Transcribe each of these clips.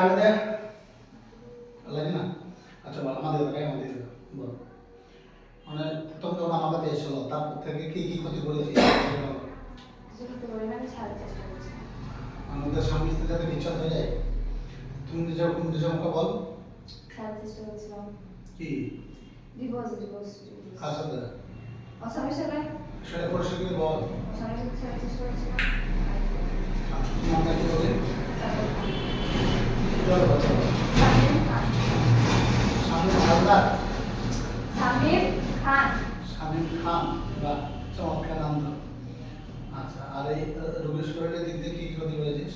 Card দেখ লাগে না। আচ্ছা বল, আমাদের বল। মানে প্রথম যখন আমার কাছে এসেছিল তারপর থেকে কি কি ক্ষতি করেছিস? আমাদের স্বামী স্ত্রী যাতে বিচ্ছেদ হয়ে যায়, তুমি নিজের মুখে বল। কি কার সাথে? সেটা পরিষ্কার করে বল। নামটা কি বলে? চলো বাচ্চা বল। শামীম হালদার। শামীম খান বা চমৎকার নাম দাও। আচ্ছা, আর এই রোগীর শরীরের দিক দিয়ে কি কি ক্ষতি করেছিস?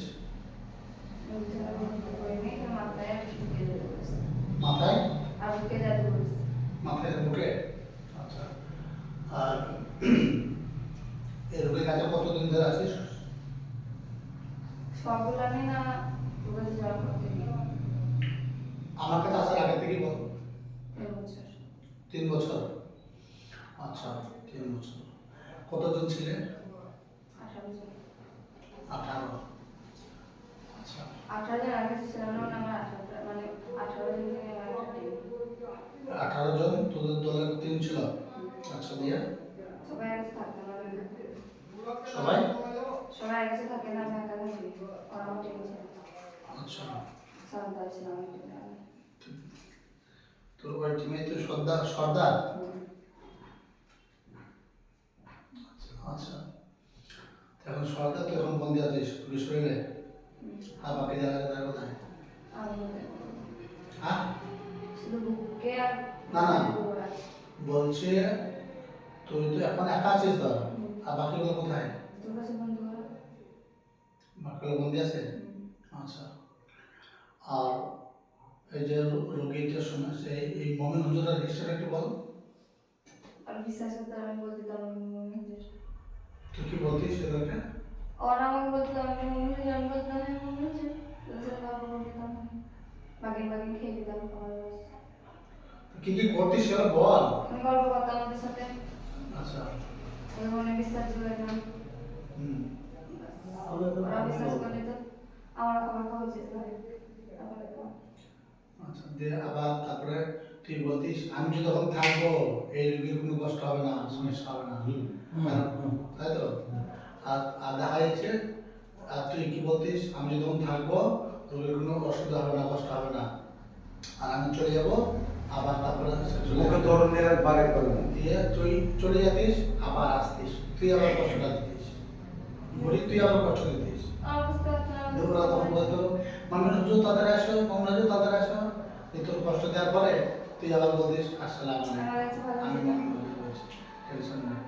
মাথায় মাথায় বুকে। আচ্ছা, আর এই রোগীর কাছে কতদিন ধরে আছিস? আমার কাছে আসার আগে থেকেই বল। 3 বছর। আচ্ছা, 3 বছর। কতজন ছিলেন? 18। আচ্ছা, 18 জন তোদের দলের টিম ছিল। আচ্ছা, দিয়ে সবাই আচ্ছা, তোর ওই টিমে তো সর্দার। আচ্ছা, এখন সর্দার তো এখন বন্দি আছিস পুলিশ শরীরে। আর বাকি জায়গায় কোথায়? হ্যাঁ, না না, বলছে তুই তো এখন একা আছিস তো, আর বাকিগুলো কোথায়? বাকিগুলো বন্দি আছে। আচ্ছা, আর এই যে রোগীটার সমস্যা, এই মমিন হুজুরের হিস্ট্রি একটু বল। তুই কি বলতিস সেটাকে? কি কি করতিস সেটা বল। আচ্ছা, হুম, আচ্ছা, দিয়ে আবার তারপরে তুই বলতিস আমি যদি তখন থাকবো এই রোগীর কোনো কষ্ট হবে না, সমস্যা হবে না, তাই তো? আর দেখা যাচ্ছে, আর তুই কি বলতিস আমি যদি তখন থাকবো রোগীর কোনো অসুবিধা হবে না, কষ্ট হবে না, আর আমি চলে যাবো। আবার তারপরে দিয়ে তুই চলে যেতিস, আবার আসতিস, তুই আবার কষ্টটা দিতিস, বলি তুই আবার কষ্ট দিতিস। ওরা তখন বলতো মামিন হুজুর তাদের আসো, মামুন হুজুর তাদের আসো, তোর কষ্ট দেওয়ার পরে তুই আবার বলতিস আসসালাম আলাইকুম, আমি মামিন হুজুর বলছি, টেনশন নেই,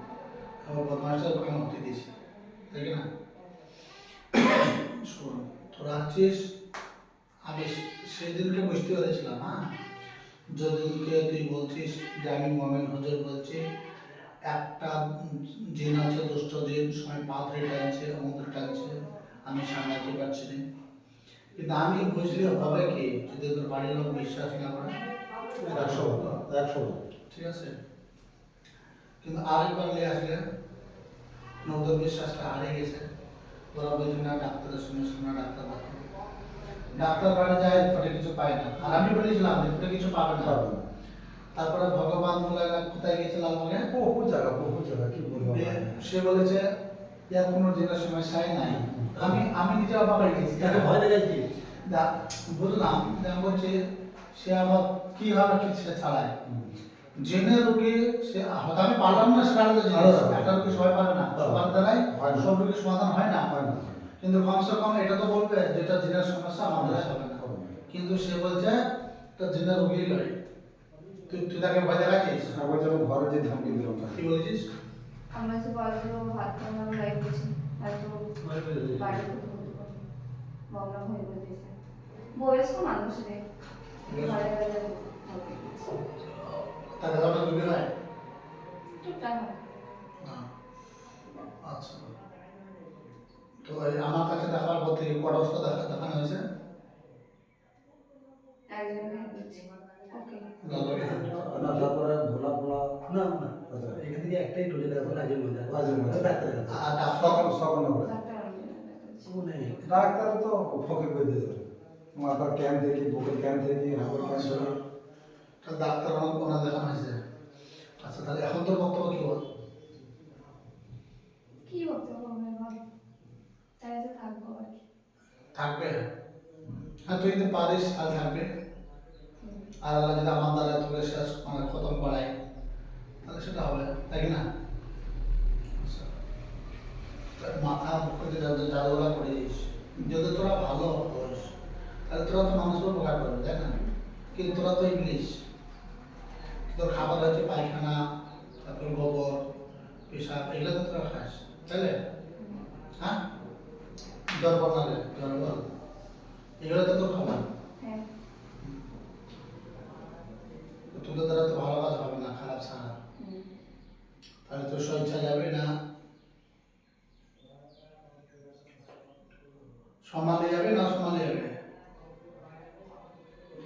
আমার বদমাসটা ওকে মুক্তি দিয়েছি, তাই না? শোন, তোরা আছিস, আমি সেদিনকে বুঝতে পেরেছিলাম। হ্যাঁ, যেদিনকে তুই বলছিস যে আমি মামিন হুজুর বলছি, একটা জিন আছে, দুষ্ট জিন, সময় পাথরে টানছে, সমুদ্র টানছে, আমি সামলাতে পারছি না। কিন্তু আমি বুঝলে হবে কি যদি তোর বাড়ির লোক বিশ্বাস না করে? 100 ঠিক আছে, কিন্তু আরেকবার নিয়ে আসলে নতুন বিশ্বাসটা হারিয়ে গেছে। ওরা বলছে না ডাক্তারের সঙ্গে শোনা, ডাক্তার দেখো, ডাক্তার বাড়ি যায় ফটে কিছু পায় না, আর আমি বলেছিলাম যে ফটে কিছু পাবে না। তারপরে ভগবান বলে কোথায় গেছিলাম আগে, বহু জায়গা কি বলবো, সে বলেছে এর কোনো জিনিস সমস্যাই নাই। আমি নিজে অবাক হয়ে গেছি, তাকে ভয় দেখাচ্ছি। বুঝলাম যে বলছে সে আবার কিভাবে কি সে ছাড়ায় জেনে রোগী, সে হয়তো আমি পারলাম না, সেটা আলাদা জিনিস, একটা রোগী সবাই পারে না, সবার দ্বারাই সব রোগীর সমাধান হয় না। কিন্তু কমসে কম এটা তো বলবে যেটা জেনের সমস্যা আমাদের হবে না। কিন্তু সে বলছে তো জেনে রোগী লয়, তুই তাকে ভয় দেখাচ্ছিস। ঘরে যে ধামকি দিল, কি বলেছিস? আমরা তো বলবো ভাত খাওয়া লাইভ করছি, আর তো বাড়ি বাবলা ভয় করে দিয়েছে, বয়স্ক মানুষ রে, ঘরে ঘরে তাকে দাদা রোগী নয়। টুকটাক হয়। আচ্ছা, তো আমার কাছে দেখার পর থেকে কটা অবস্থা দেখানো হয়েছে? একজনকে দিচ্ছি, ওকে না তারপরে ভোলা ভোলা না না, এখান থেকে একটাই টোলে দেখা কাজের মধ্যে ডাক্তার আর ডাক্তার সকল ডাক্তার আমি ডাক্তার তো ফকির করে দিয়েছে, মাথার ক্যান থেকে, বুকের ক্যান থেকে, হাতের ক্যান থেকে। তা ডাক্তার ওনার দেখানো হয়েছে। আচ্ছা তাহলে এখন তোর বক্তব্য কি বল? কি বক্তব্য হবে ভালো, তাই যে থাকবো আর কি। থাকবে? হ্যাঁ তুই যদি পারিস তাহলে থাকবে। আর আল্লাহ যদি আমার দ্বারা তোকে শেষ মানে খতম করায় তাহলে সেটা হবে, তাই কি না? আচ্ছা। মাথা মুখে জাদুগুলা করিস, যদি তোরা ভালো হোস তাহলে তোরা তো মানুষের উপকার করবে, তাই না? কিন্তু তোরা তো ইংলিশ, তোর খাবার হচ্ছে পায়খানা, তারপর গোবর, পেশাব, এগুলো তো তোরা খাস, তাইলে? হ্যাঁ, জলবল না রে, জলবল, এগুলো তো তোর খাবার। হ্যাঁ তোদের দ্বারা তো ভালো কাজ হবে না, খারাপ ছাড়া। তাহলে তোর স্বেচ্ছা যাবে না, সমানে যাবে না সমানে যাবে?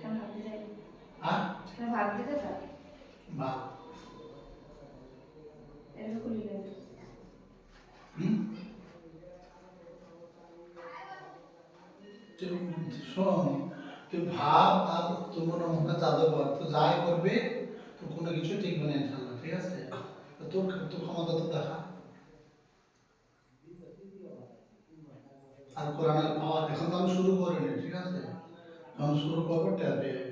কেন ভাবতে যাই, হ্যাঁ, কেন ভাবতে তো থাক, বা এরকম করলে হুম, তুই শোন, তুই ভাব আর তুই মনে মনে চাঁদো কর, তুই যাই করবে তোর কোনো কিছু ঠিক মানে ইনশাল্লাহ, ঠিক আছে? তো তোর তোর ক্ষমতা তো দেখা। আর কোরআনের পাওয়ার এখন তো আমি শুরু করিনি, ঠিক আছে? যখন শুরু করবো টের পেয়ে যাবে।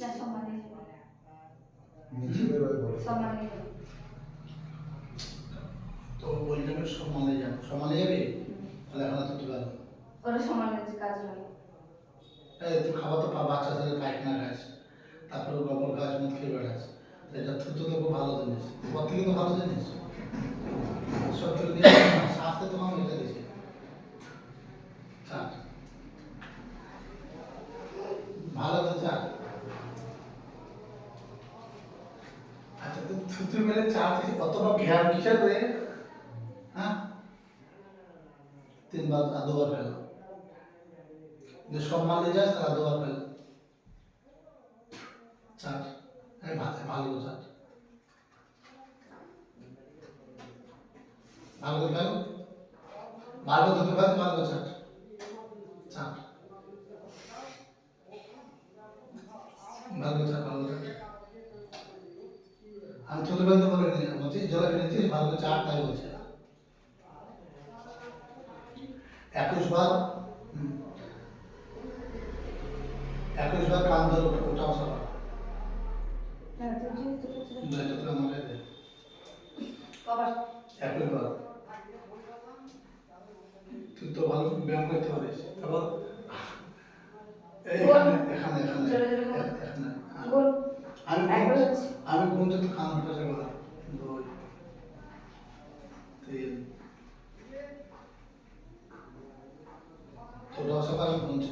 না সমানে নিচে বেরোয় বলে। সমানে তো বলতে হবে সমানে যাবো, সমানে যাবে, তাহলে এখন তো তুই পারবো। ওরা সমানে কাজ হয়। এই তুই খাবার তো বাচ্চা ছেলে পায়খানা খাস, তারপরে গোবর খাস, মুখ খেয়ে বেড়াস, এটা থুতু তো খুব ভালো জিনিস, ওর থেকে তো ভালো জিনিস সব থেকে দিয়ে স্বাস্থ্যে তো আমি এটা দিছি। চাট ভালো তো চাট। আচ্ছা তুই থুতু মেরে চাট অতটা ঘ্যাম কিসের রে? হ্যাঁ, 3 বার 2 বার ফেল, যে সম্মান নিয়ে যাস তারা 2 বার ফেল চাট। এই ভালো চাট, ভালো করে ফেল, ভালো ধুতে ফেল, ভালো চাট চাট, ভালো চাট, ভালো চাট। আমি থুতে ফেলতে বলিনি, বলছি জলে ফেলেছিস ভালো করে চাট, তাই বলছে 21 বার। 21 বার কান ধরে ওঠা বসা কর। হ্যাঁ তো যেহেতু করছিলাম এটা তো আমাকে দে কবার 21 বার। তুই তো ভালো ব্যায়াম করতে পারিস। তারপর এখানে এখানে এখানে জোরে জোরে বল। এখানে বল আমি একবার হচ্ছে আমি কোন তো কান উঠেছে বল 2 3 তোরা সবাই বলছে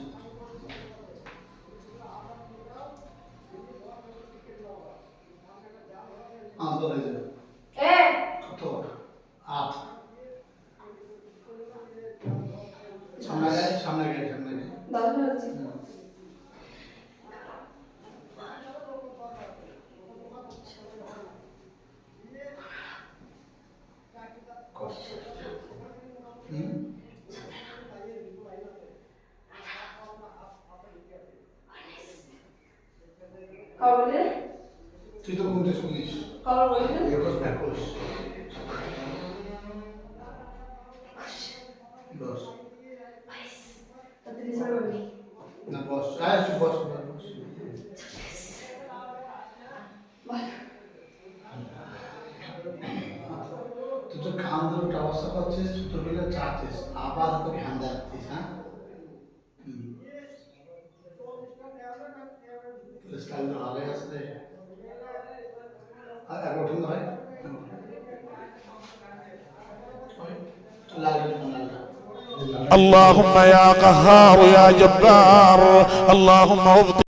আবার হয়ে যাবে এ কত 8 সামনে গায়ে সামনে গায়ে সামনে গায়ে 10 মিনিট হচ্ছে হুম কবার বললে তুই তো ঘুমতে শুনিস কবার বললে 21 10 তো 30 বার বললি না বস আয় তুই বস বস তুই তো কান ধরে একটা অবস্থা করছিস, তুই মিলে চাচ্ছিস, আবার তো ধ্যান রাখছিস। হ্যাঁ স্টাইল তো ভালোই আসছে। আর এক ওঠেন ভাই লাগে বানালটা اللهم يا قهار يا جبار اللهم